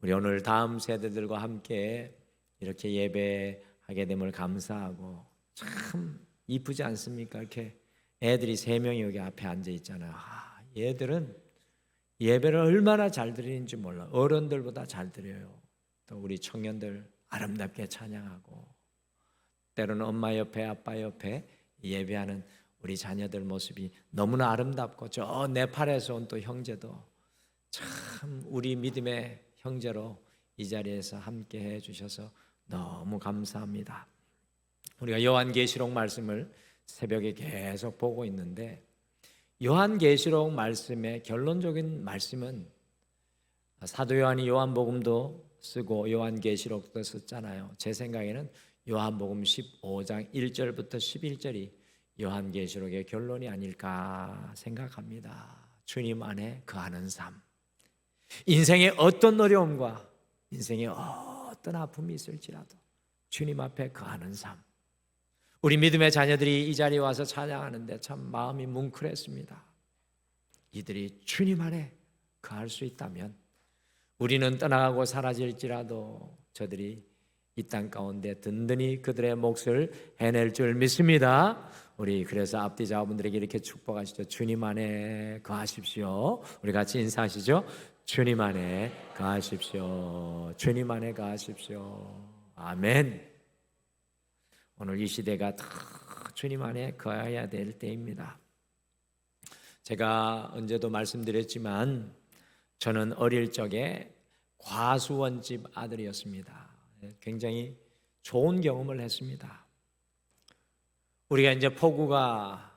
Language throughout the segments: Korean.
우리 오늘 다음 세대들과 함께 이렇게 예배하게 됨을 감사하고, 참 이쁘지 않습니까? 이렇게 애들이 3명이 여기 앞에 앉아 있잖아요. 얘들은 예배를 얼마나 잘 드리는지 몰라. 어른들보다 잘 드려요. 또 우리 청년들 아름답게 찬양하고, 때로는 엄마 옆에 아빠 옆에 예배하는 우리 자녀들 모습이 너무나 아름답고, 저 네팔에서 온 또 형제도 참 우리 믿음의 형제로 이 자리에서 함께 해 주셔서 너무 감사합니다. 우리가 요한계시록 말씀을 새벽에 계속 보고 있는데, 요한계시록 말씀의 결론적인 말씀은 사도 요한이 요한복음도 쓰고 요한계시록도 썼잖아요. 제 생각에는 요한복음 15장 1절부터 11절이 요한계시록의 결론이 아닐까 생각합니다. 주님 안에 거하는 삶, 인생의 어떤 어려움과 인생의 어떤 아픔이 있을지라도 주님 앞에 거하는 삶. 우리 믿음의 자녀들이 이 자리에 와서 찬양하는데 참 마음이 뭉클했습니다. 이들이 주님 안에 거할 수 있다면 우리는 떠나가고 사라질지라도 저들이 이 땅 가운데 든든히 그들의 몫을 해낼 줄 믿습니다. 우리 그래서 앞뒤 자분들에게 이렇게 축복하시죠. 주님 안에 거하십시오. 우리 같이 인사하시죠. 주님 안에 거하십시오. 주님 안에 거하십시오. 아멘. 오늘 이 시대가 다 주님 안에 거해야 될 때입니다. 제가 언제도 말씀드렸지만 저는 어릴 적에 과수원집 아들이었습니다. 굉장히 좋은 경험을 했습니다. 우리가 이제 폭우가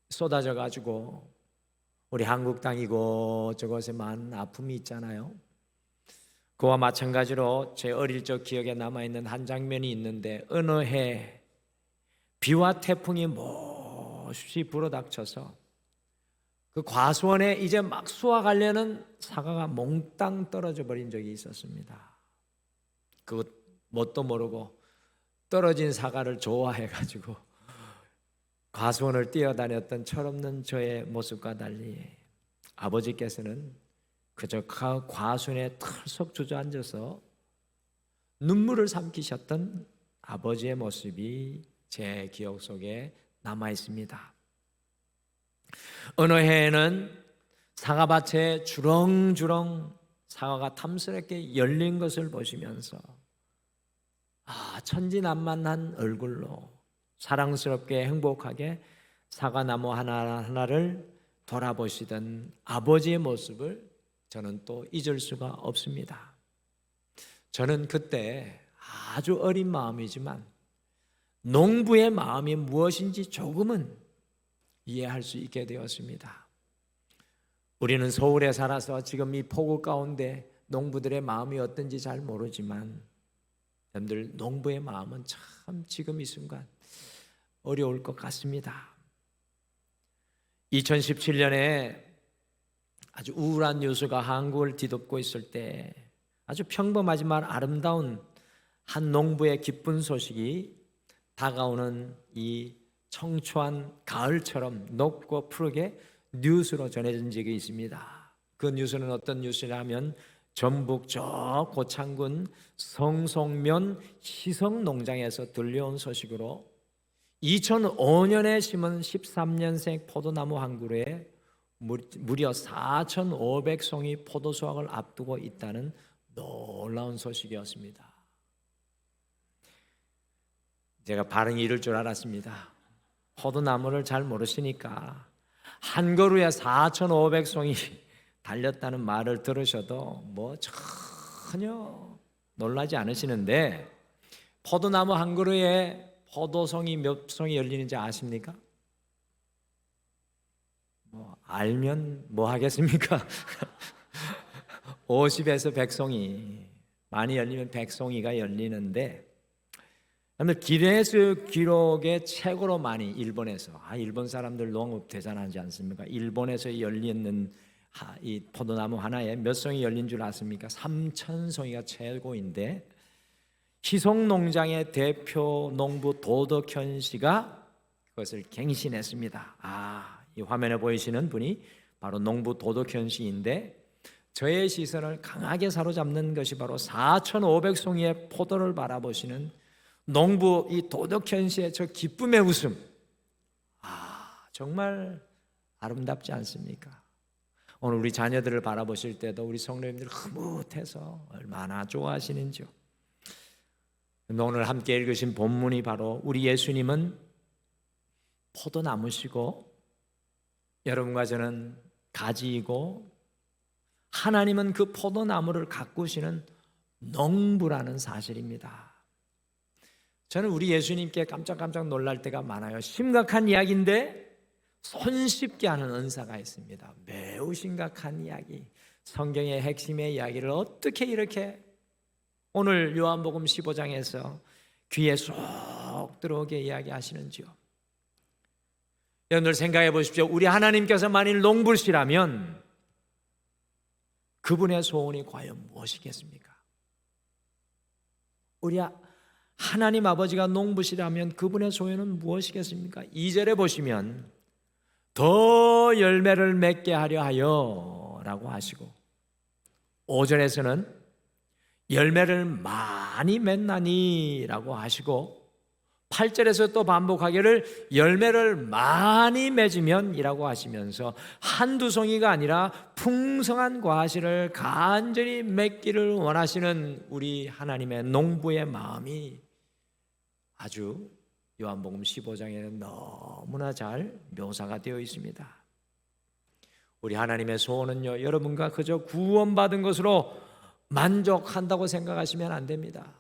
쏟아져 가지고 우리 한국 땅 이곳저곳에 많은 아픔이 있잖아요. 그와 마찬가지로 제 어릴 적 기억에 남아있는 한 장면이 있는데, 어느 해 비와 태풍이 몹시 불어닥쳐서 그 과수원에 이제 막 수확하려는 사과가 몽땅 떨어져 버린 적이 있었습니다. 그 뭣도 모르고 떨어진 사과를 좋아해가지고 과수원을 뛰어다녔던 철없는 저의 모습과 달리 아버지께서는 그저 과수원에 털썩 주저앉아서 눈물을 삼키셨던 아버지의 모습이 제 기억 속에 남아 있습니다. 어느 해에는 사과밭에 주렁주렁 사과가 탐스럽게 열린 것을 보시면서 천진난만한 얼굴로 사랑스럽게 행복하게 사과나무 하나하나를 돌아보시던 아버지의 모습을 저는 또 잊을 수가 없습니다. 저는 그때 아주 어린 마음이지만 농부의 마음이 무엇인지 조금은 이해할 수 있게 되었습니다. 우리는 서울에 살아서 지금 이 폭우 가운데 농부들의 마음이 어떤지 잘 모르지만, 여러분들 농부의 마음은 참 지금 이 순간 어려울 것 같습니다. 2017년에 아주 우울한 뉴스가 한국을 뒤덮고 있을 때 아주 평범하지만 아름다운 한 농부의 기쁜 소식이 다가오는 이 청초한 가을처럼 높고 푸르게 뉴스로 전해진 적이 있습니다. 그 뉴스는 어떤 뉴스냐면 전북 저 고창군 성송면 희성농장에서 들려온 소식으로 2005년에 심은 13년생 포도나무 한 그루에 무려 4,500송이 포도 수확을 앞두고 있다는 놀라운 소식이었습니다. 제가 반응이 이럴 줄 알았습니다. 포도나무를 잘 모르시니까 한 그루에 4,500송이 달렸다는 말을 들으셔도 뭐 전혀 놀라지 않으시는데, 포도나무 한 그루에 포도송이 몇 송이 열리는지 아십니까? 알면 뭐 하겠습니까? 50에서 100송이, 많이 열리면 100송이가 열리는데, 기네스 기록의 최고로 많이 일본에서, 일본 사람들 농업 대단하지 않습니까? 일본에서 열리는 이 포도나무 하나에 몇 송이 열린 줄 아십니까? 3,000송이가 최고인데, 희송농장의 대표 농부 도덕현 씨가 그것을 갱신했습니다. 이 화면에 보이시는 분이 바로 농부 도덕현 씨인데, 저의 시선을 강하게 사로잡는 것이 바로 4,500송이의 포도를 바라보시는 농부 이 도덕현 씨의 저 기쁨의 웃음. 정말 아름답지 않습니까? 오늘 우리 자녀들을 바라보실 때도 우리 성도님들 흐뭇해서 얼마나 좋아하시는지요. 오늘 함께 읽으신 본문이 바로 우리 예수님은 포도나무시고 여러분과 저는 가지이고 하나님은 그 포도나무를 가꾸시는 농부라는 사실입니다. 저는 우리 예수님께 깜짝깜짝 놀랄 때가 많아요. 심각한 이야기인데 손쉽게 하는 은사가 있습니다. 매우 심각한 이야기, 성경의 핵심의 이야기를 어떻게 이렇게 오늘 요한복음 15장에서 귀에 쏙 들어오게 이야기하시는지요. 여러분들 생각해 보십시오. 우리 하나님께서 만일 농부시라면 그분의 소원이 과연 무엇이겠습니까? 우리 하나님 아버지가 농부시라면 그분의 소원은 무엇이겠습니까? 2절에 보시면 더 열매를 맺게 하려 하여 라고 하시고 5절에서는 열매를 많이 맺나니 라고 하시고 8절에서 또 반복하기를 열매를 많이 맺으면 이라고 하시면서 한두 송이가 아니라 풍성한 과실을 간절히 맺기를 원하시는 우리 하나님의 농부의 마음이 아주 요한복음 15장에는 너무나 잘 묘사가 되어 있습니다. 우리 하나님의 소원은요, 여러분과 그저 구원받은 것으로 만족한다고 생각하시면 안 됩니다.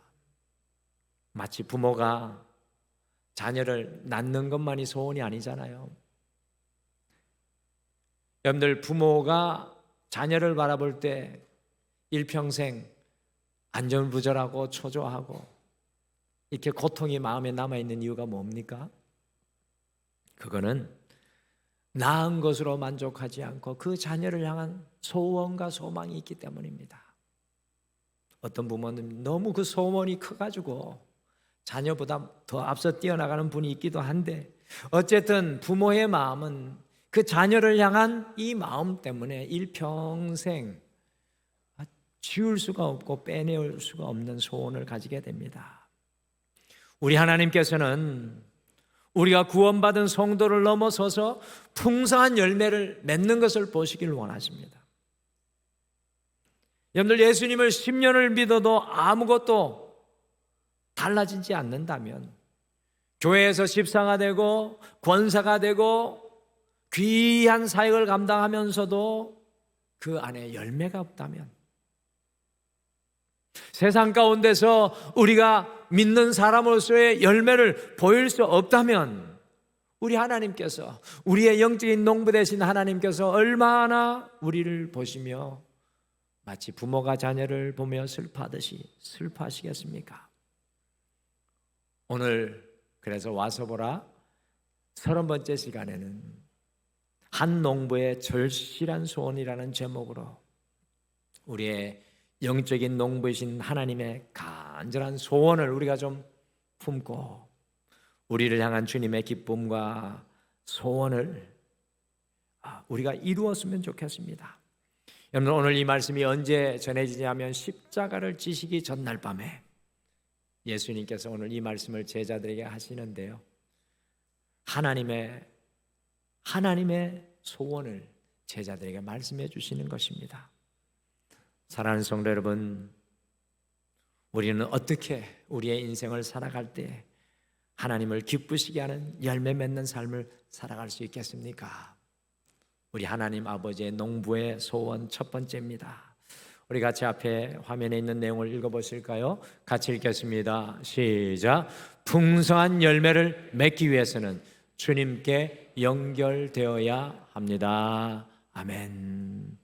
마치 부모가 자녀를 낳는 것만이 소원이 아니잖아요. 여러분들 부모가 자녀를 바라볼 때 일평생 안절부절하고 초조하고 이렇게 고통이 마음에 남아있는 이유가 뭡니까? 그거는 낳은 것으로 만족하지 않고 그 자녀를 향한 소원과 소망이 있기 때문입니다. 어떤 부모는 너무 그 소원이 커가지고 자녀보다 더 앞서 뛰어나가는 분이 있기도 한데 어쨌든 부모의 마음은 그 자녀를 향한 이 마음 때문에 일평생 지울 수가 없고 빼내올 수가 없는 소원을 가지게 됩니다. 우리 하나님께서는 우리가 구원받은 성도를 넘어서서 풍성한 열매를 맺는 것을 보시길 원하십니다. 여러분들 예수님을 10년을 믿어도 아무것도 달라지지 않는다면 교회에서 집사가 되고 권사가 되고 귀한 사역을 감당하면서도 그 안에 열매가 없다면 세상 가운데서 우리가 믿는 사람으로서의 열매를 보일 수 없다면 우리 하나님께서 우리의 영적인 농부 되신 하나님께서 얼마나 우리를 보시며 마치 부모가 자녀를 보며 슬퍼하듯이 슬퍼하시겠습니까? 오늘 그래서 와서 보라 30번째 시간에는 한 농부의 절실한 소원이라는 제목으로 우리의 영적인 농부이신 하나님의 간절한 소원을 우리가 좀 품고 우리를 향한 주님의 기쁨과 소원을 우리가 이루었으면 좋겠습니다. 여러분 오늘 이 말씀이 언제 전해지냐면 십자가를 지시기 전날 밤에 예수님께서 오늘 이 말씀을 제자들에게 하시는데요. 하나님의 소원을 제자들에게 말씀해 주시는 것입니다. 사랑하는 성도 여러분, 우리는 어떻게 우리의 인생을 살아갈 때 하나님을 기쁘시게 하는 열매 맺는 삶을 살아갈 수 있겠습니까? 우리 하나님 아버지의 농부의 소원 첫 번째입니다. 우리 같이 앞에 화면에 있는 내용을 읽어보실까요? 같이 읽겠습니다. 시작. 풍성한 열매를 맺기 위해서는 주님께 연결되어야 합니다. 아멘.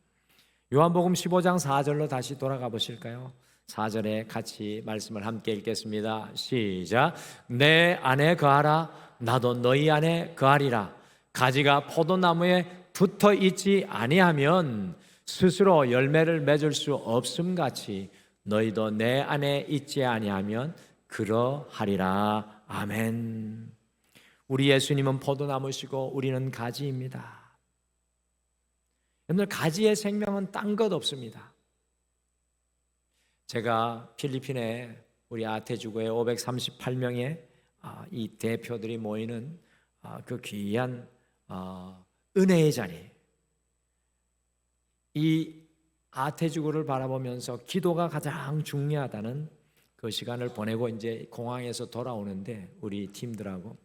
요한복음 15장 4절로 다시 돌아가 보실까요? 4절에 같이 말씀을 함께 읽겠습니다. 시작. 내 안에 거하라 나도 너희 안에 거하리라. 가지가 포도나무에 붙어 있지 아니하면 스스로 열매를 맺을 수 없음같이 너희도 내 안에 있지 아니하면 그러하리라. 아멘. 우리 예수님은 포도나무시고 우리는 가지입니다. 여러분들 가지의 생명은 딴 것 없습니다. 제가 필리핀에 우리 아태주고의 538명의 이 대표들이 모이는 그 귀한 은혜의 자리, 이 아태주고를 바라보면서 기도가 가장 중요하다는 그 시간을 보내고 이제 공항에서 돌아오는데 우리 팀들하고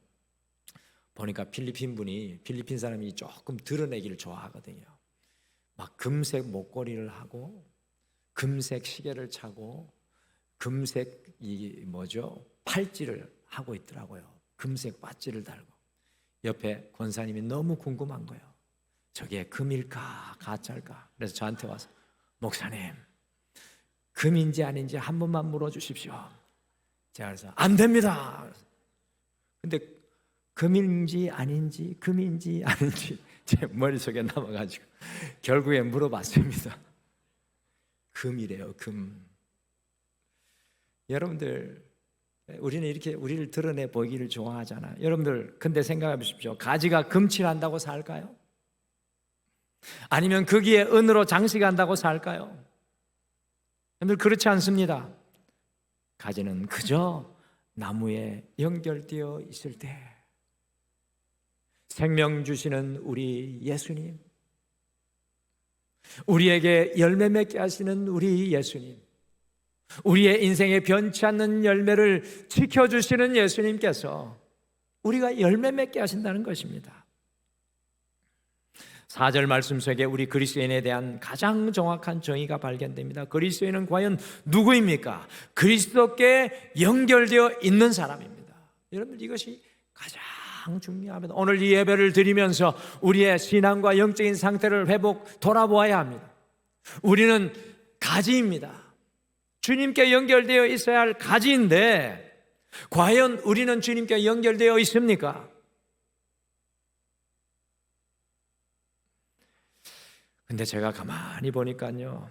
보니까 필리핀 사람이 조금 드러내기를 좋아하거든요. 막 금색 목걸이를 하고 금색 시계를 차고 금색 팔찌를 하고 있더라고요. 금색 바지를 달고. 옆에 권사님이 너무 궁금한 거예요. 저게 금일까 가짜일까? 그래서 저한테 와서 목사님, 금인지 아닌지 한 번만 물어주십시오. 제가 그래서 안 됩니다. 근데 금인지 아닌지 금인지 아닌지 제 머릿속에 남아가지고 결국에 물어봤습니다. 금이래요, 금. 여러분들, 우리는 이렇게 우리를 드러내 보이기를 좋아하잖아요. 여러분들, 근데 생각해 보십시오. 가지가 금칠한다고 살까요? 아니면 거기에 은으로 장식한다고 살까요? 여러분들, 그렇지 않습니다. 가지는 그저 나무에 연결되어 있을 때 생명 주시는 우리 예수님, 우리에게 열매 맺게 하시는 우리 예수님, 우리의 인생에 변치 않는 열매를 지켜주시는 예수님께서 우리가 열매 맺게 하신다는 것입니다. 4절 말씀 속에 우리 그리스도인에 대한 가장 정확한 정의가 발견됩니다. 그리스도인은 과연 누구입니까? 그리스도께 연결되어 있는 사람입니다. 여러분, 이것이 가장 중요합니다. 오늘 이 예배를 드리면서 우리의 신앙과 영적인 상태를 돌아보아야 합니다. 우리는 가지입니다. 주님께 연결되어 있어야 할 가지인데 과연 우리는 주님께 연결되어 있습니까? 근데 제가 가만히 보니까요,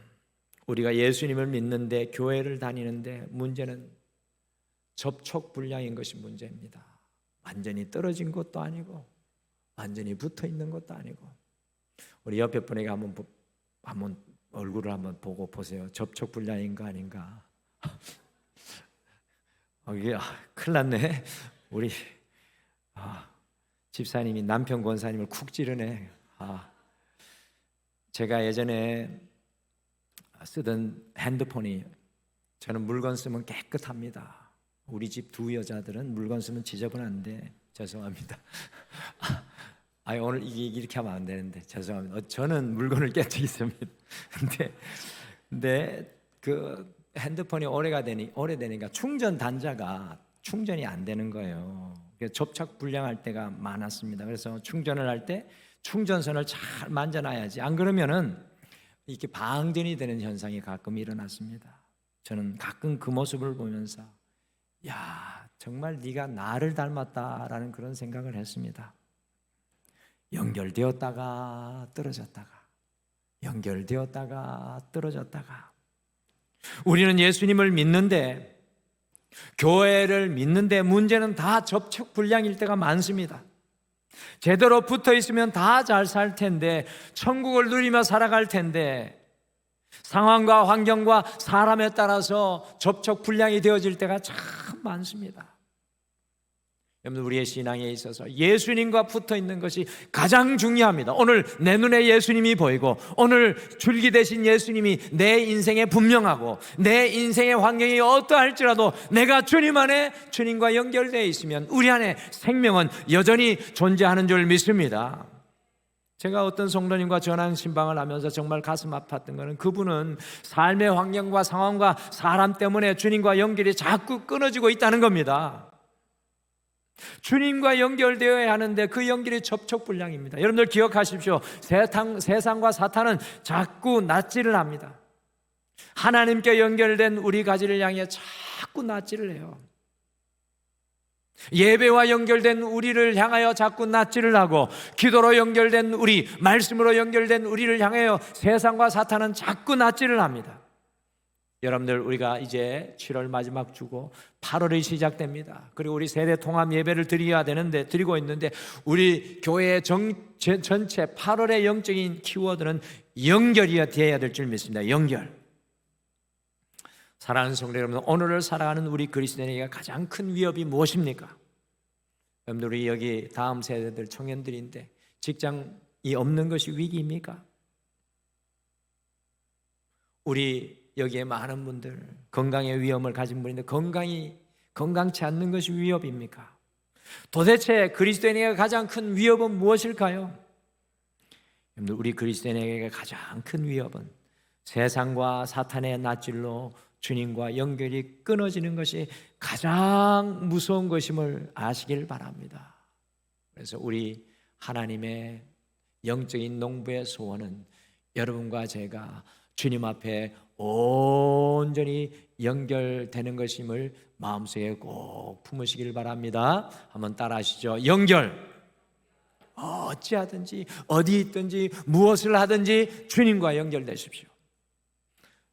우리가 예수님을 믿는데, 교회를 다니는데 문제는 접촉불량인 것이 문제입니다. 완전히 떨어진 것도 아니고 완전히 붙어 있는 것도 아니고. 우리 옆에 분에게 한번 얼굴을 한번 보고 보세요. 접촉불량인가 아닌가. 이게 큰일 났네. 우리 집사님이 남편 권사님을 쿡 찌르네. 제가 예전에 쓰던 핸드폰이, 저는 물건 쓰면 깨끗합니다. 우리 집 두 여자들은 물건 쓰면 지저분한데 죄송합니다. 오늘 이렇게 하면 안 되는데 죄송합니다. 저는 물건을 깨뜨리습니다. 근데 그 핸드폰이 오래되니까 충전 단자가 충전이 안 되는 거예요. 접착 불량할 때가 많았습니다. 그래서 충전을 할 때 충전선을 잘 만져놔야지. 안 그러면은 이렇게 방전이 되는 현상이 가끔 일어났습니다. 저는 가끔 그 모습을 보면서 야, 정말 네가 나를 닮았다라는 그런 생각을 했습니다. 연결되었다가 떨어졌다가, 연결되었다가 떨어졌다가. 우리는 예수님을 믿는데, 교회를 믿는데 문제는 다 접촉 불량일 때가 많습니다. 제대로 붙어 있으면 다 잘 살 텐데, 천국을 누리며 살아갈 텐데, 상황과 환경과 사람에 따라서 접촉 불량이 되어질 때가 참 많습니다. 여러분, 우리의 신앙에 있어서 예수님과 붙어 있는 것이 가장 중요합니다. 오늘 내 눈에 예수님이 보이고, 오늘 줄기 되신 예수님이 내 인생에 분명하고, 내 인생의 환경이 어떠할지라도 내가 주님 안에, 주님과 연결되어 있으면 우리 안에 생명은 여전히 존재하는 줄 믿습니다. 제가 어떤 성도님과 전화 신방을 하면서 정말 가슴 아팠던 것은, 그분은 삶의 환경과 상황과 사람 때문에 주님과 연결이 자꾸 끊어지고 있다는 겁니다. 주님과 연결되어야 하는데 그 연결이 접촉불량입니다. 여러분들 기억하십시오. 세상과 사탄은 자꾸 낫지를 합니다. 하나님께 연결된 우리 가지를 향해 자꾸 낫지를 해요. 예배와 연결된 우리를 향하여 자꾸 낫지를 하고, 기도로 연결된 우리, 말씀으로 연결된 우리를 향하여 세상과 사탄은 자꾸 낫지를 합니다. 여러분들, 우리가 이제 7월 마지막 주고 8월이 시작됩니다. 그리고 우리 세대 통합 예배를 드리고 있는데, 우리 교회의 전체 8월의 영적인 키워드는 연결이 되어야 될 줄 믿습니다. 연결. 사랑하는 성도 여러분, 오늘을 살아가는 우리 그리스도인에게 가장 큰 위협이 무엇입니까? 여러분들, 우리 여기 다음 세대들 청년들인데 직장이 없는 것이 위기입니까? 우리 여기에 많은 분들 건강의 위험을 가진 분인데 건강치 않는 것이 위협입니까? 도대체 그리스도인에게 가장 큰 위협은 무엇일까요? 여러분들, 우리 그리스도인에게 가장 큰 위협은 세상과 사탄의 낫질로 주님과 연결이 끊어지는 것이 가장 무서운 것임을 아시길 바랍니다. 그래서 우리 하나님의 영적인 농부의 소원은 여러분과 제가 주님 앞에 온전히 연결되는 것임을 마음속에 꼭 품으시길 바랍니다. 한번 따라 하시죠. 연결. 어찌하든지 어디 있든지 무엇을 하든지 주님과 연결되십시오.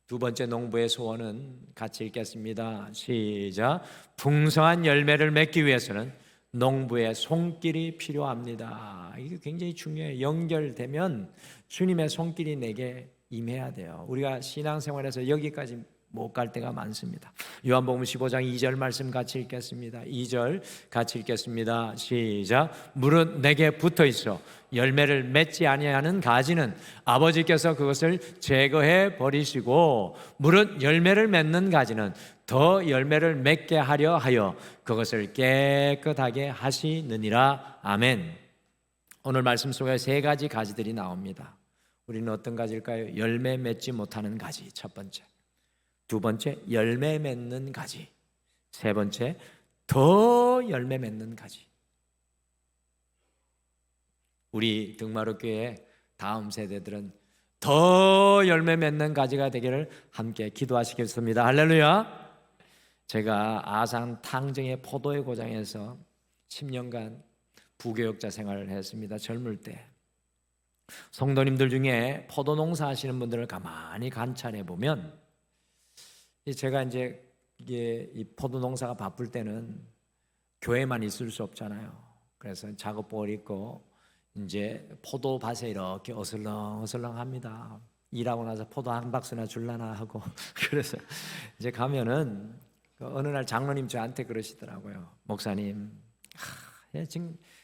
두 번째 농부의 소원은 같이 읽겠습니다. 시작. 풍성한 열매를 맺기 위해서는 농부의 손길이 필요합니다. 이게 굉장히 중요해요. 연결되면 주님의 손길이 내게 임해야 돼요. 우리가 신앙생활에서 여기까지 못 갈 때가 많습니다. 요한복음 15장 2절 말씀 같이 읽겠습니다. 2절 같이 읽겠습니다. 시작. 물은 내게 붙어 있어 열매를 맺지 아니하는 가지는 아버지께서 그것을 제거해 버리시고, 물은 열매를 맺는 가지는 더 열매를 맺게 하려 하여 그것을 깨끗하게 하시느니라. 아멘. 오늘 말씀 속에 세 가지 가지들이 나옵니다. 우리는 어떤 가지일까요? 열매 맺지 못하는 가지, 첫 번째. 두 번째, 열매 맺는 가지. 세 번째, 더 열매 맺는 가지. 우리 등마루교회 다음 세대들은 더 열매 맺는 가지가 되기를 함께 기도하시겠습니다. 할렐루야. 제가 아산 탕정의 포도의 고장에서 10년간 부교육자 생활을 했습니다. 젊을 때 성도님들 중에 포도 농사 하시는 분들을 가만히 관찰해 보면, 제가 이제 이게 이 포도 농사가 바쁠 때는 교회만 있을 수 없잖아요. 그래서 작업복을 입고 이제 포도밭에 이렇게 어슬렁어슬렁 합니다. 일하고 나서 포도 한 박스나 줄라나 하고 그래서 이제 가면은 어느 날 장로님 저한테 그러시더라고요. 목사님,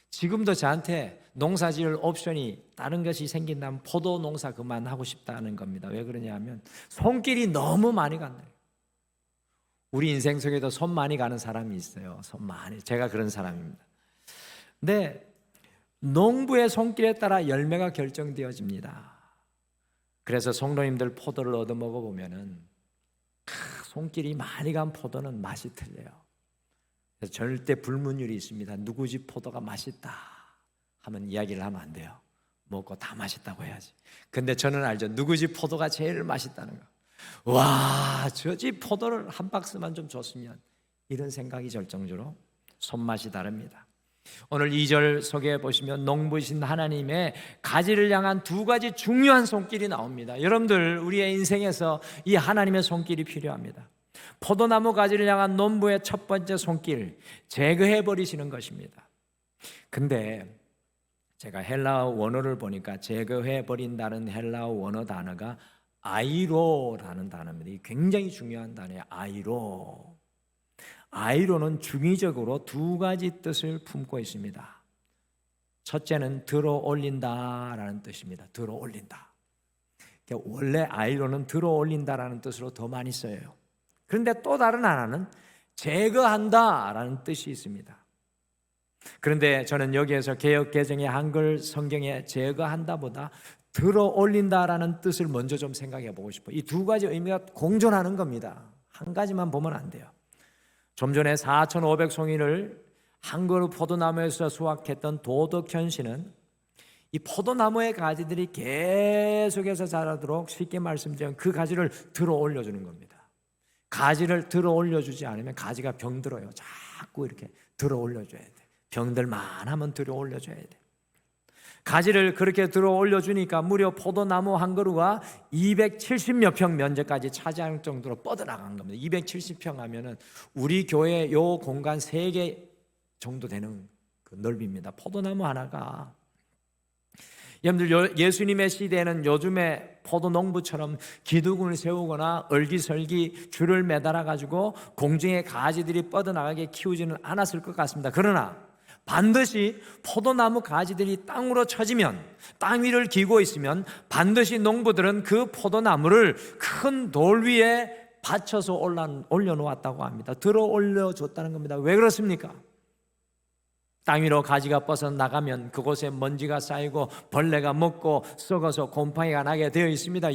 지금도 저한테 농사 지을 옵션이 다른 것이 생긴다면 포도 농사 그만하고 싶다는 겁니다. 왜 그러냐면 손길이 너무 많이 간대요. 우리 인생 속에도 손 많이 가는 사람이 있어요. 손 많이. 제가 그런 사람입니다. 근데 농부의 손길에 따라 열매가 결정되어집니다. 그래서 성도님들 포도를 얻어 먹어보면은 손길이 많이 간 포도는 맛이 틀려요. 그래서 절대 불문율이 있습니다. 누구 집 포도가 맛있다 하면 이야기를 하면 안 돼요. 먹고 다 맛있다고 해야지. 근데 저는 알죠. 누구 집 포도가 제일 맛있다는 거. 와, 저 집 포도를 한 박스만 좀 줬으면, 이런 생각이 절정적으로 손맛이 다릅니다. 오늘 2절 속에 보시면 농부이신 하나님의 가지를 향한 두 가지 중요한 손길이 나옵니다. 여러분들, 우리의 인생에서 이 하나님의 손길이 필요합니다. 포도나무 가지를 향한 농부의 첫 번째 손길, 제거해 버리시는 것입니다. 근데 제가 헬라어 원어를 보니까 제거해 버린다는 헬라어 원어 단어가 아이로라는 단어입니다. 이게 굉장히 중요한 단어예요. 아이로는 중의적으로 두 가지 뜻을 품고 있습니다. 첫째는 들어 올린다라는 뜻입니다. 들어 올린다. 원래 아이로는 들어 올린다라는 뜻으로 더 많이 써요. 그런데 또 다른 하나는 제거한다라는 뜻이 있습니다. 그런데 저는 여기에서 개역 개정의 한글 성경에 제거한다보다 들어 올린다라는 뜻을 먼저 좀 생각해 보고 싶어요. 이 두 가지 의미가 공존하는 겁니다. 한 가지만 보면 안 돼요. 좀 전에 4,500송이를 한 그루 포도나무에서 수확했던 도덕현 씨는 이 포도나무의 가지들이 계속해서 자라도록, 쉽게 말씀드리면 그 가지를 들어 올려주는 겁니다. 가지를 들어 올려주지 않으면 가지가 병들어요. 자꾸 이렇게 들어 올려줘야 돼. 병들만 하면 들어 올려줘야 돼. 가지를 그렇게 들어 올려주니까 무려 포도나무 한 그루가 270여 평 면적까지 차지할 정도로 뻗어나간 겁니다. 270평 하면은 우리 교회 요 공간 3개 정도 되는 그 넓이입니다. 포도나무 하나가 여러분들, 예수님의 시대에는 요즘의 포도농부처럼 기둥을 세우거나 얼기설기 줄을 매달아 가지고 공중에 가지들이 뻗어나가게 키우지는 않았을 것 같습니다. 그러나 반드시 포도나무 가지들이 땅으로 쳐지면, 땅 위를 기고 있으면 반드시 농부들은 그 포도나무를 큰 돌 위에 받쳐서 올려놓았다고 합니다. 들어 올려줬다는 겁니다. 왜 그렇습니까? 땅 위로 가지가 뻗어나가면 그곳에 먼지가 쌓이고 벌레가 먹고 썩어서 곰팡이가 나게 되어 있습니다.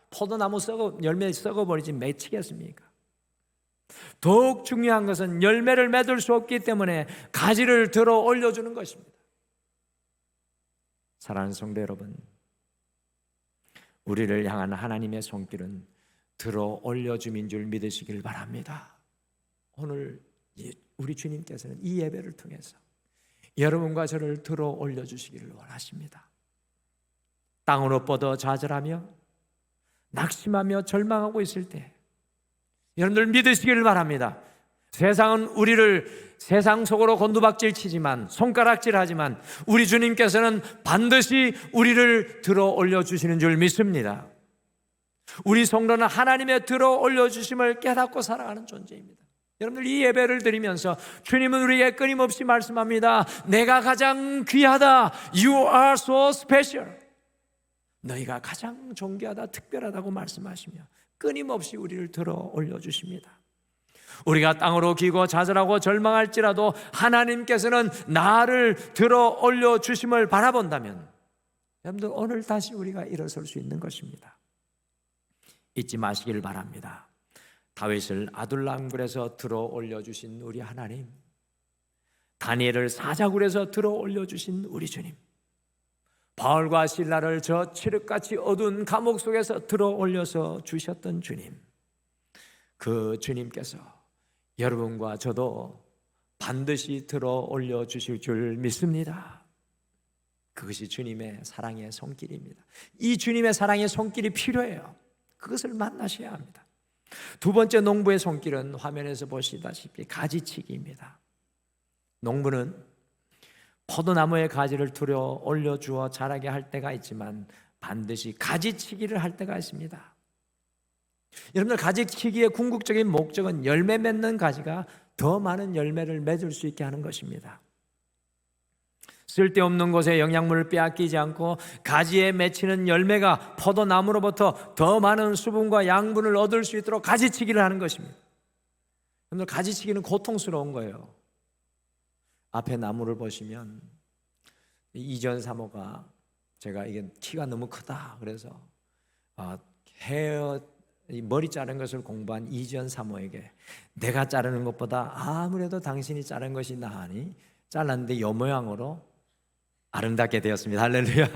포도나무 열매 썩어버리지 맺히겠습니까? 더욱 중요한 것은 열매를 맺을 수 없기 때문에 가지를 들어 올려주는 것입니다. 사랑하는 성도 여러분, 우리를 향한 하나님의 손길은 들어 올려줌인 줄 믿으시길 바랍니다. 오늘 우리 주님께서는 이 예배를 통해서 여러분과 저를 들어 올려주시기를 원하십니다. 땅으로 뻗어 좌절하며 낙심하며 절망하고 있을 때 여러분들 믿으시기를 바랍니다. 세상은 우리를 세상 속으로 곤두박질 치지만, 손가락질 하지만 우리 주님께서는 반드시 우리를 들어 올려주시는 줄 믿습니다. 우리 성도는 하나님의 들어 올려주심을 깨닫고 살아가는 존재입니다. 여러분들, 이 예배를 드리면서 주님은 우리에게 끊임없이 말씀합니다. 내가 가장 귀하다. You are so special. 너희가 가장 존귀하다, 특별하다고 말씀하시며 끊임없이 우리를 들어 올려주십니다. 우리가 땅으로 기고 좌절하고 절망할지라도 하나님께서는 나를 들어 올려주심을 바라본다면 여러분들, 오늘 다시 우리가 일어설 수 있는 것입니다. 잊지 마시길 바랍니다. 다윗을 아둘람굴에서 들어 올려주신 우리 하나님, 다니엘을 사자굴에서 들어 올려주신 우리 주님, 바울과 실라를 저 칠흑같이 어두운 감옥 속에서 들어 올려서 주셨던 주님, 그 주님께서 여러분과 저도 반드시 들어 올려주실 줄 믿습니다. 그것이 주님의 사랑의 손길입니다. 이 주님의 사랑의 손길이 필요해요. 그것을 만나셔야 합니다. 두 번째 농부의 손길은 화면에서 보시다시피 가지치기입니다. 농부는 포도나무의 가지를 들어 올려주어 자라게 할 때가 있지만 반드시 가지치기를 할 때가 있습니다. 여러분들, 가지치기의 궁극적인 목적은 열매 맺는 가지가 더 많은 열매를 맺을 수 있게 하는 것입니다. 쓸데없는 곳에 영양분을 빼앗기지 않고 가지에 맺히는 열매가 포도나무로부터 더 많은 수분과 양분을 얻을 수 있도록 가지치기를 하는 것입니다. 여러분들, 가지치기는 고통스러운 거예요. 앞에 나무를 보시면 이전 사모가, 제가 이게 키가 너무 크다 그래서 머리 자른 것을 공부한 이전 사모에게 내가 자르는 것보다 아무래도 당신이 자른 것이 나으니 잘랐는데 요 모양으로 아름답게 되었습니다. 할렐루야.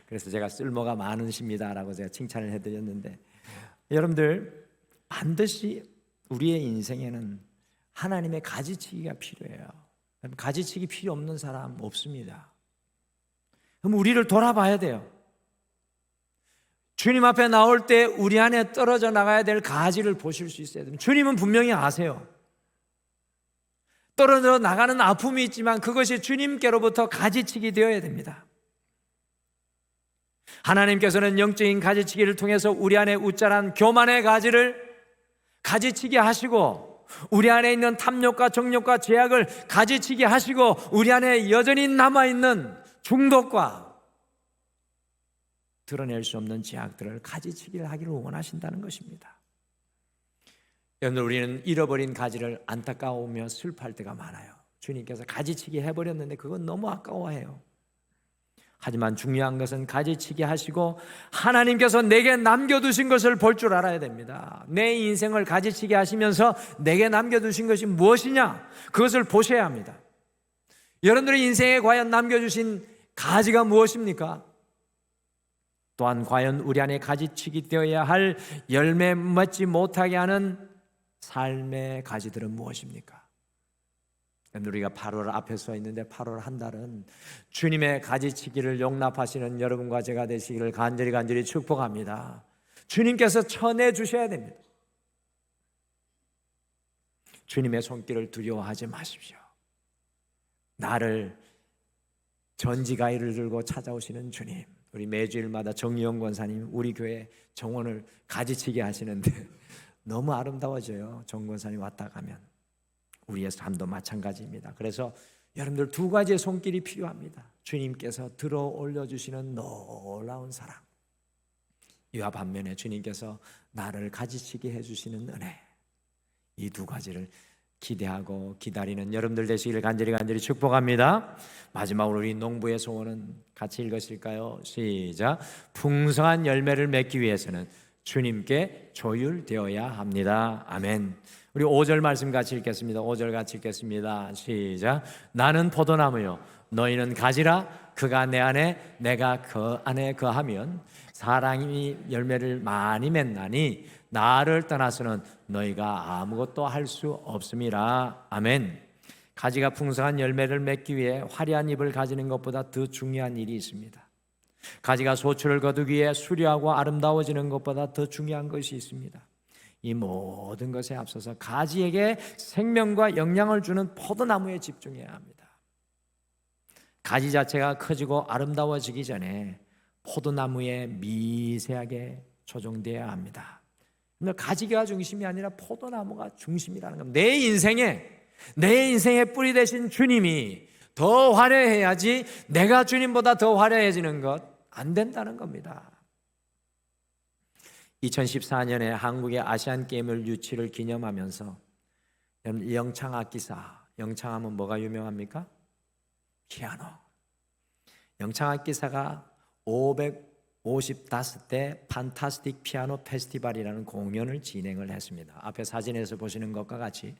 그래서 제가 쓸모가 많으십니다라고 제가 칭찬을 해드렸는데, 여러분들, 반드시 우리의 인생에는 하나님의 가지치기가 필요해요. 가지치기 필요 없는 사람 없습니다. 그럼 우리를 돌아봐야 돼요. 주님 앞에 나올 때 우리 안에 떨어져 나가야 될 가지를 보실 수 있어야 됩니다. 주님은 분명히 아세요. 떨어져 나가는 아픔이 있지만 그것이 주님께로부터 가지치기 되어야 됩니다. 하나님께서는 영적인 가지치기를 통해서 우리 안에 웃자란 교만의 가지를 가지치기 하시고, 우리 안에 있는 탐욕과 정욕과 죄악을 가지치기 하시고, 우리 안에 여전히 남아있는 중독과 드러낼 수 없는 죄악들을 가지치기를 하기를 원하신다는 것입니다. 여러분, 우리는 잃어버린 가지를 안타까워하며 슬퍼할 때가 많아요. 주님께서 가지치기 해버렸는데 그건 너무 아까워해요. 하지만 중요한 것은 가지치기 하시고 하나님께서 내게 남겨두신 것을 볼 줄 알아야 됩니다. 내 인생을 가지치기 하시면서 내게 남겨두신 것이 무엇이냐, 그것을 보셔야 합니다. 여러분들의 인생에 과연 남겨주신 가지가 무엇입니까? 또한 과연 우리 안에 가지치기 되어야 할 열매 맺지 못하게 하는 삶의 가지들은 무엇입니까? 우리가 8월 앞에 서 있는데 8월 한 달은 주님의 가지치기를 용납하시는 여러분과 제가 되시기를 간절히 축복합니다. 주님께서 쳐내 주셔야 됩니다. 주님의 손길을 두려워하지 마십시오. 나를 전지가위를 들고 찾아오시는 주님, 우리 매주일마다 정의용 권사님 우리 교회 정원을 가지치게 하시는데 너무 아름다워져요. 정 권사님 왔다 가면. 우리의 삶도 마찬가지입니다. 그래서 여러분들 두 가지의 손길이 필요합니다. 주님께서 들어 올려주시는 놀라운 사랑, 이와 반면에 주님께서 나를 가지치게 해주시는 은혜, 이 두 가지를 기대하고 기다리는 여러분들 되시기를 간절히 축복합니다. 마지막으로 우리 농부의 소원은 같이 읽으실까요? 시작. 풍성한 열매를 맺기 위해서는 주님께 조율되어야 합니다. 아멘. 우리 5절 말씀 같이 읽겠습니다. 5절 같이 읽겠습니다. 시작. 나는 포도나무요 너희는 가지라. 그가 내 안에 내가 그 안에 거하면 사랑이 열매를 많이 맺나니 나를 떠나서는 너희가 아무것도 할 수 없음이라. 아멘. 가지가 풍성한 열매를 맺기 위해 화려한 잎을 가지는 것보다 더 중요한 일이 있습니다. 가지가 소출을 거두기 위해 수려하고 아름다워지는 것보다 더 중요한 것이 있습니다. 이 모든 것에 앞서서 가지에게 생명과 영양을 주는 포도나무에 집중해야 합니다. 가지 자체가 커지고 아름다워지기 전에 포도나무에 미세하게 조정되어야 합니다. 가지가 중심이 아니라 포도나무가 중심이라는 겁니다. 내 인생의 뿌리 되신 주님이 더 화려해야지 내가 주님보다 더 화려해지는 것 안 된다는 겁니다. 2014년에 한국의 아시안게임을 유치를 기념하면서 영창악기사, 영창하면 뭐가 유명합니까? 피아노. 영창악기사가 555대 판타스틱 피아노 페스티벌이라는 공연을 진행을 했습니다. 앞에 사진에서 보시는 것과 같이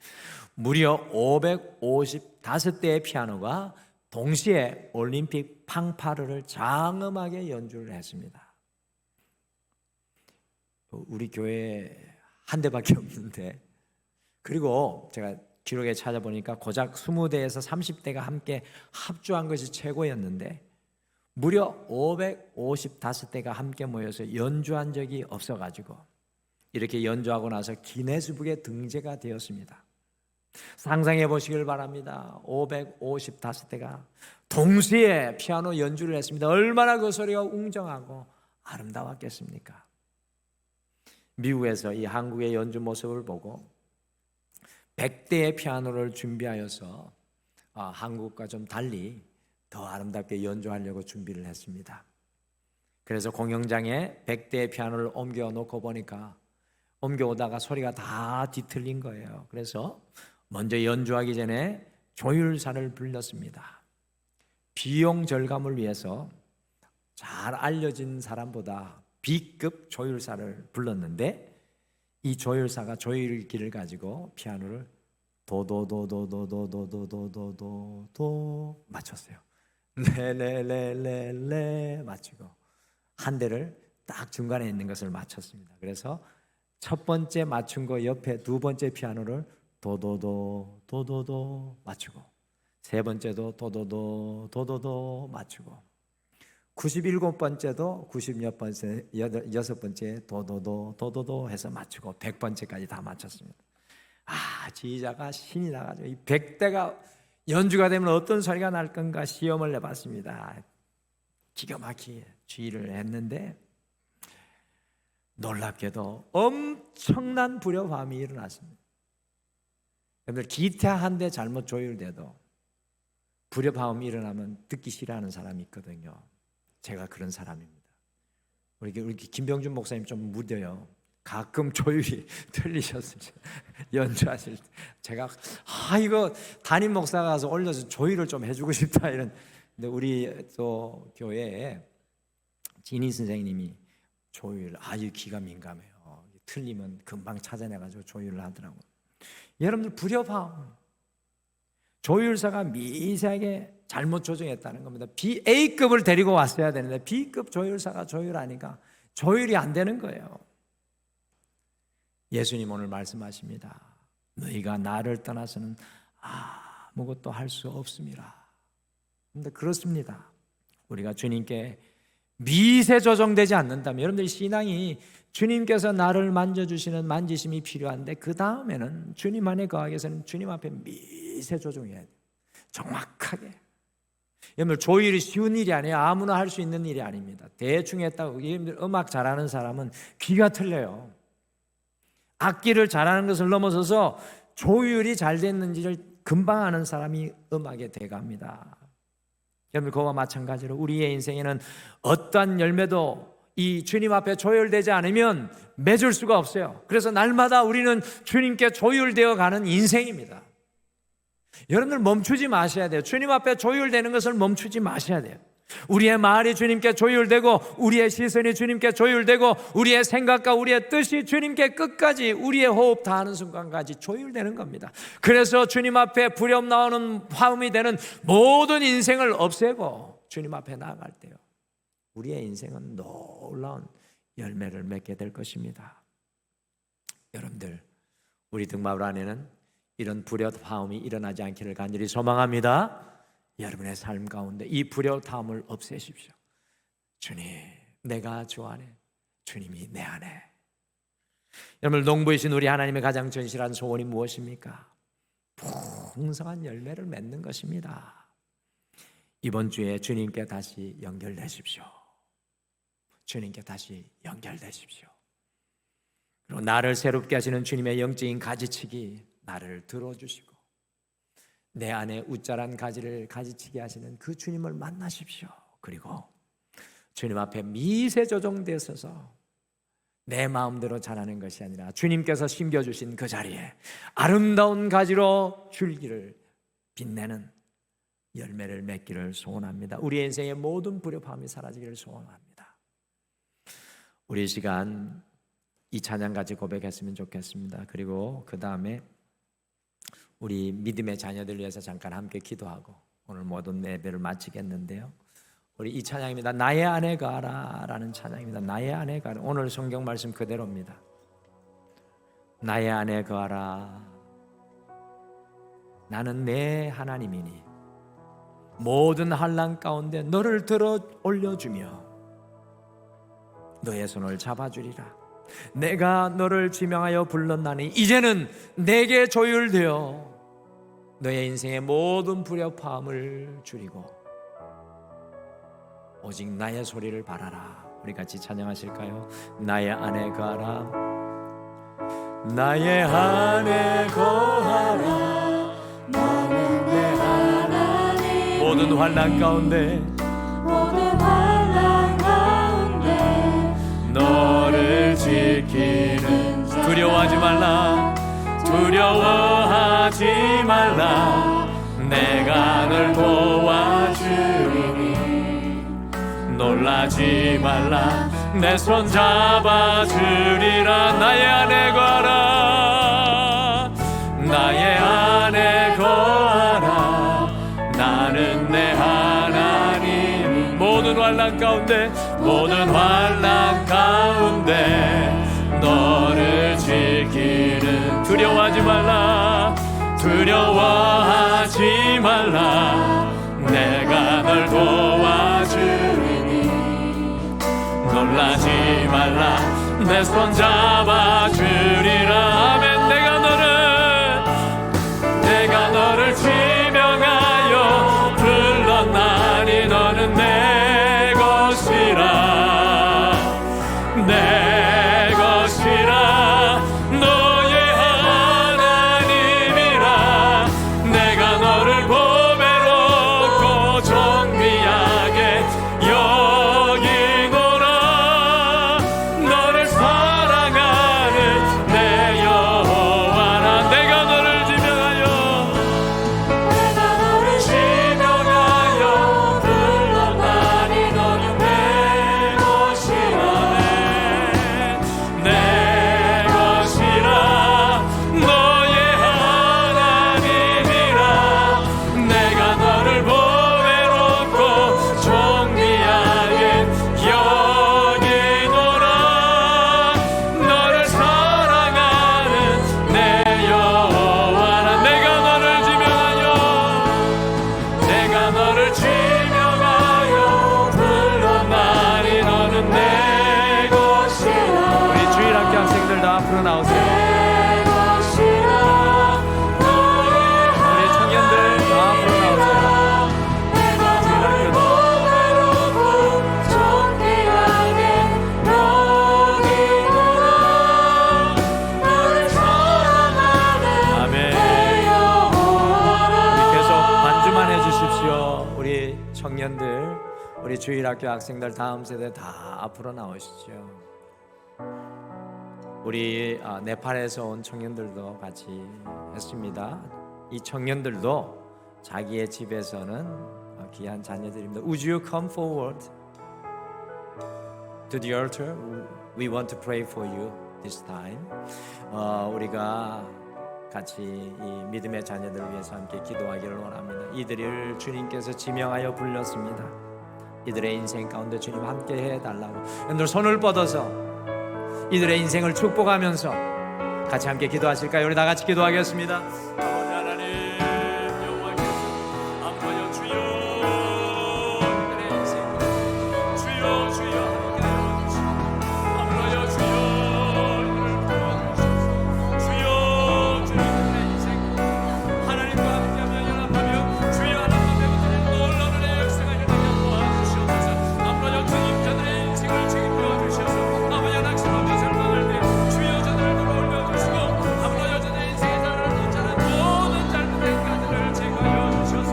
무려 555대의 피아노가 동시에 올림픽 팡파르를 장엄하게 연주를 했습니다. 우리 교회에 한 대밖에 없는데, 그리고 제가 기록에 찾아보니까 고작 20대에서 30대가 함께 합주한 것이 최고였는데 무려 555대가 함께 모여서 연주한 적이 없어가지고 이렇게 연주하고 나서 기네스북에 등재가 되었습니다. 상상해 보시길 바랍니다. 555대가 동시에 피아노 연주를 했습니다. 얼마나 그 소리가 웅장하고 아름다웠겠습니까? 미국에서 이 한국의 연주 모습을 보고 100대의 피아노를 준비하여서 한국과 좀 달리 더 아름답게 연주하려고 준비를 했습니다. 그래서 공연장에 100대의 피아노를 옮겨 놓고 보니까 옮겨오다가 소리가 다 뒤틀린 거예요. 그래서 먼저 연주하기 전에 조율사를 불렀습니다. 비용 절감을 위해서 잘 알려진 사람보다 B급 조율사를 불렀는데 이 조율사가 조율기를 가지고 피아노를 도도도도도도도도도도 맞췄어요. 레레레레레 맞추고 한 대를 딱 중간에 있는 것을 맞췄습니다. 그래서 첫 번째 맞춘 거 옆에 두 번째 피아노를 도도도 도도도 맞추고 세 번째도 도도도 도도도 맞추고 97번째도 96번째 도도도 도도도 해서 맞추고 100번째까지 다 맞췄습니다. 지휘자가 신이 나가지고 이 100대가 연주가 되면 어떤 소리가 날 건가 시험을 내봤습니다. 기가 막히게 지휘를 했는데 놀랍게도 엄청난 불협화음이 일어났습니다. 여러분들 기타 한 대 잘못 조율돼도 불협화음이 일어나면 듣기 싫어하는 사람이 있거든요. 제가 그런 사람입니다. 우리 김병준 목사님 좀 무뎌요. 가끔 조율이 틀리셨을 때 연주하실 때 제가 이거 담임 목사가 가서 올려서 조율을 좀 해주고 싶다 이런. 근데 우리 또 교회에 진희 선생님이 조율 아주 기가 민감해요. 틀리면 금방 찾아내가지고 조율을 하더라고요. 여러분들 불협화음 조율사가 미세하게 잘못 조정했다는 겁니다. A급을 데리고 왔어야 되는데 B급 조율사가 조율하니까 조율이 안 되는 거예요. 예수님 오늘 말씀하십니다. 너희가 나를 떠나서는 아무것도 할 수 없음이라. 그런데 그렇습니다. 우리가 주님께 미세 조정되지 않는다면 여러분들 신앙이 주님께서 나를 만져주시는 만지심이 필요한데 그 다음에는 주님 안에 거하기 위해서는 주님 앞에 미세 조정해야 돼요. 정확하게 여러분, 조율이 쉬운 일이 아니에요. 아무나 할 수 있는 일이 아닙니다. 대충 했다고. 여러분들 음악 잘하는 사람은 귀가 틀려요. 악기를 잘하는 것을 넘어서서 조율이 잘 됐는지를 금방 아는 사람이 음악의 대가입니다. 여러분, 그와 마찬가지로 우리의 인생에는 어떠한 열매도 이 주님 앞에 조율되지 않으면 맺을 수가 없어요. 그래서 날마다 우리는 주님께 조율되어 가는 인생입니다. 여러분들 멈추지 마셔야 돼요. 주님 앞에 조율되는 것을 멈추지 마셔야 돼요. 우리의 말이 주님께 조율되고, 우리의 시선이 주님께 조율되고, 우리의 생각과 우리의 뜻이 주님께 끝까지, 우리의 호흡 다하는 순간까지 조율되는 겁니다. 그래서 주님 앞에 부렴 나오는 화음이 되는 모든 인생을 없애고 주님 앞에 나아갈 때요, 우리의 인생은 놀라운 열매를 맺게 될 것입니다. 여러분들, 우리 등마을 안에는 이런 불협화음이 일어나지 않기를 간절히 소망합니다. 여러분의 삶 가운데 이 불협화음을 없애십시오. 주님, 내가 주 안에, 주님이 내 안에. 여러분, 농부이신 우리 하나님의 가장 전실한 소원이 무엇입니까? 풍성한 열매를 맺는 것입니다. 이번 주에 주님께 다시 연결되십시오. 주님께 다시 연결되십시오. 그리고 나를 새롭게 하시는 주님의 영적인 가지치기, 나를 들어주시고 내 안에 우짜란 가지를 가지치게 하시는 그 주님을 만나십시오. 그리고 주님 앞에 미세 조정되어서 내 마음대로 자라는 것이 아니라 주님께서 심겨주신 그 자리에 아름다운 가지로 줄기를 빛내는 열매를 맺기를 소원합니다. 우리 인생의 모든 불협화음이 사라지기를 소원합니다. 우리 시간 이 찬양 같이 고백했으면 좋겠습니다. 그리고 그 다음에 우리 믿음의 자녀들 위해서 잠깐 함께 기도하고 오늘 모든 예배를 마치겠는데요, 우리 이 찬양입니다. 나의 안에 가라 라는 찬양입니다. 나의 안에 가라. 오늘 성경 말씀 그대로입니다. 나의 안에 가라. 나는 내 하나님이니 모든 환난 가운데 너를 들어 올려주며 너의 손을 잡아주리라. 내가 너를 지명하여 불렀나니 이제는 내게 조율되어 너의 인생의 모든 불협화음을 줄이고 오직 나의 소리를 바라라. 우리 같이 찬양하실까요? 나의 안에 거하라. 나의 안에 거하라. 나는 내 하나님 모든 환난 가운데 너를 지키는 자. 두려워하지 말라. 두려워하지 말라. 내가 널 도와주리니 놀라지 말라. 내 손 잡아주리라. 나의 안에 거하라. 나의 안에 거하라. 나는 내 하나님 모든 환난 가운데 모든 환난 가운데 너를 지키는 두려워하지 말라. 두려워하지 말라. 내가 널 도와주리니 놀라지 말라. 내 손 잡아주리라. 아멘. 내가 너를 지명하여 불렀나니 너는 내 것이라. 내 것이라. 너의 하나님이라. 내가 너를 보배롭고 존귀하게 여기노라. 너를 사랑하는 내 영 우리 주일학교 학생들 다음 세대 다 앞으로 나오시죠. 우리 네팔에서 온 청년들도 같이 했습니다. 이 청년들도 자기의 집에서는 귀한 자녀들입니다. Would you come forward to the altar? We want to pray for you this time. 우리가 같이 이 믿음의 자녀들을 위해서 함께 기도하기를 원합니다. 이들을 주님께서 지명하여 불렀습니다. 이들의 인생 가운데 주님 함께 해달라고. 여러분들 손을 뻗어서 이들의 인생을 축복하면서 같이 함께 기도하실까요? 우리 다 같이 기도하겠습니다. 아버지 하나님 여호와께서 아버지 주여 이들의 인생 주여 주여 함께 하여 주시고 아버지 주여 이들을 도와주셔서 주여 주여 이들의 인생 하나님과 함께하며 연합하며 주여 하나님과 배우는 놀라운 은혜의 역사가 일어나게 도와주시옵소서. 아버지 주님 저들의 인생을 책임져 주셔서 아버지 낙심하며 절망할 때 주여 저들을 돌아올려 주시고 아버지 저들의 인생에 저를 붙잡는 모든 잘못된 가지를 제거하여 주셔서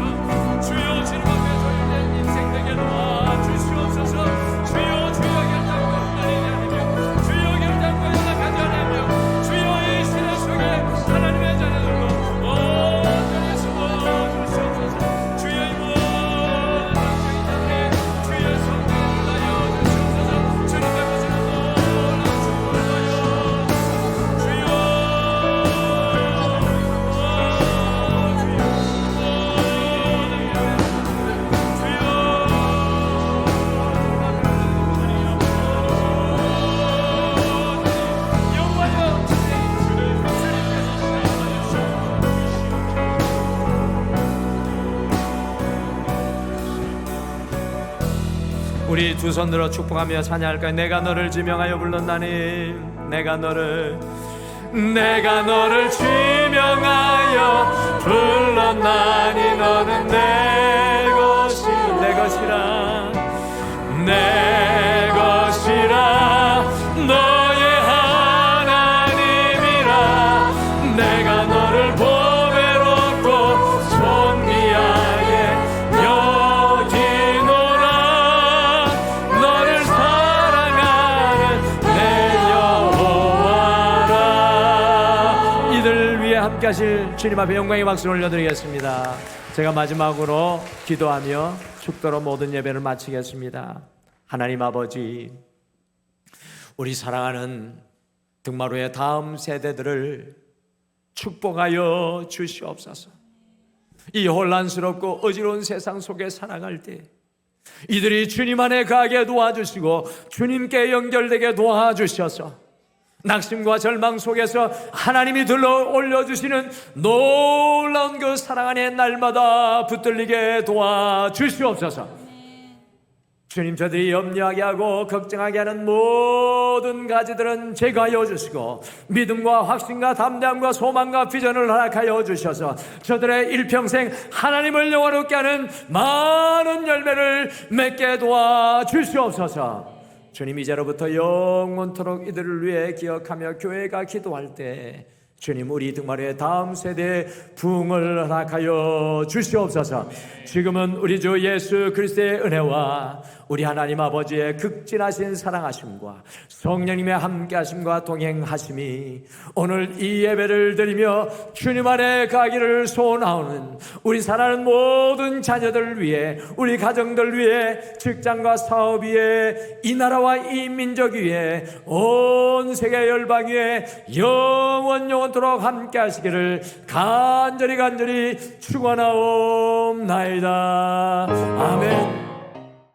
주여 주님 앞에 저희의 인생 되게 도와주시옵소서. 주여 주여 결단과 하나님의 하나며 주여 결단과 연합하지 않으며 주여 이 시대 속에 하나님의 자녀들로 온전히 숨어주시옵소서. 주여 이 모든 당신의 자들의 주여 성령을 하여 주시옵소서. 주님의 보시는 놀라운 축복을 하여 주여 우리 두 손 들어 축복하며 찬양할까요? 내가 너를 지명하여 불렀나니 내가 너를 지명하여 불렀나니 너는 내 것이라 내 것이라 너의 하나님이라 내가 너를 보배롭고 존귀하게 여기노라 너를 사랑하는 내 여호와라. 이들 위해 함께 하실 주님 앞에 영광의 박수를 올려드리겠습니다. 제가 마지막으로 기도하며 축도로 모든 예배를 마치겠습니다. 하나님 아버지, 우리 사랑하는 등마루의 다음 세대들을 축복하여 주시옵소서. 이 혼란스럽고 어지러운 세상 속에 살아갈 때 이들이 주님 안에 가게 도와주시고 주님께 연결되게 도와주셔서 낙심과 절망 속에서 하나님이 들러 올려주시는 놀라운 그 사랑 안에 날마다 붙들리게 도와주시옵소서. 주님, 저들이 염려하게 하고 걱정하게 하는 모든 가지들은 제거하여 주시고 믿음과 확신과 담대함과 소망과 비전을 허락하여 주셔서 저들의 일평생 하나님을 영화롭게 하는 많은 열매를 맺게 도와주시옵소서. 주님, 이제로부터 영원토록 이들을 위해 기억하며 교회가 기도할 때 주님, 우리 등마루의 다음 세대에 부흥을 허락하여 주시옵소서. 지금은 우리 주 예수 그리스도의 은혜와 우리 하나님 아버지의 극진하신 사랑하심과 성령님의 함께하심과 동행하심이 오늘 이 예배를 드리며 주님 안에 가기를 소원하오는 우리 사랑하는 모든 자녀들 위해, 우리 가정들 위해, 직장과 사업 위에, 이 나라와 이 민족 위에, 온 세계 열방 위에 영원토록 함께 하시기를 간절히 축원하옵나이다. 아멘.